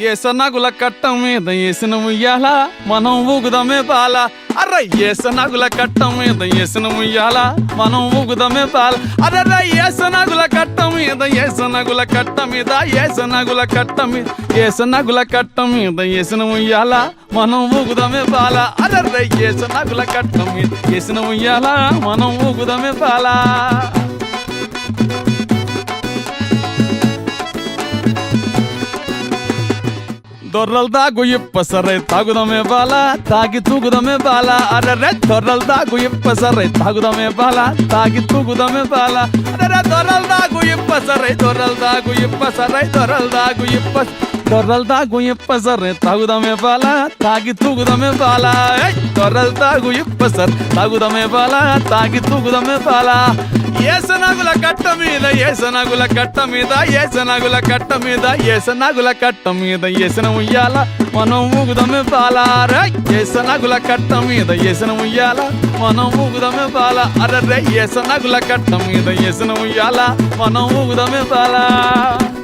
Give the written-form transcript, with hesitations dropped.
ఏసనగుల కట్టం మీద ఏసిన ముయ్యాల మనం ఊగుదమే బాల. అర్ర ఏసనగుల కట్టం మీద ఏసిన ముయ్యాల మనం ఊగుదమే బాల. అర్ర ఏసనగుల కట్టం మీద ఏసనగుల కట్ట మీద ఏసనగుల కట్ట మీద ఏసనగుల కట్ట మీద ఏసిన ముయ్యాల మనం ఊగుదమే బాల. అర్ర ఏసనగుల కట్ట మీద ఏసిన ముయ్యాల మనం ఊగుదమే బాల. దొర్రల్దాగు ఇప్పసరై తాగుదమే బాల తాగి తూగుదమే బాల. అర్రె దొర్రల్దాగు ఇప్పసరై తాగుదమే బాల తాగి తూగుదమే బాల. అర్రె దొర్రల్దాగు ఇప్పసరై దొర్రల్దాగు ఇప్పసరై దొర్రల్దాగు దొర్రల్దాగు ఇప్పసరై తాగుదమే బాల తాగి తూగుదమే బాల. దొర్రల్దాగు ఇప్పసర్ తాగుదమే బాల తాగి తూగుదమే బాల. ఏసనగుల కట్ట మీద ఏసనగుల కట్ట మీద ఏసనగుల కట్ట మీద ఏసనగుల కట్ట మీద ఏసిన ఉయ్యాల మనం ఊగుదమే బాల. ఏసనగుల కట్ట మీద ఏసిన ఉయ్యాల మనం ఊగుదమే బాల. అర్రె ఏసనగుల కట్ట మీద ఏసిన ఉయ్యాల మనం ఊగుదమే బాల.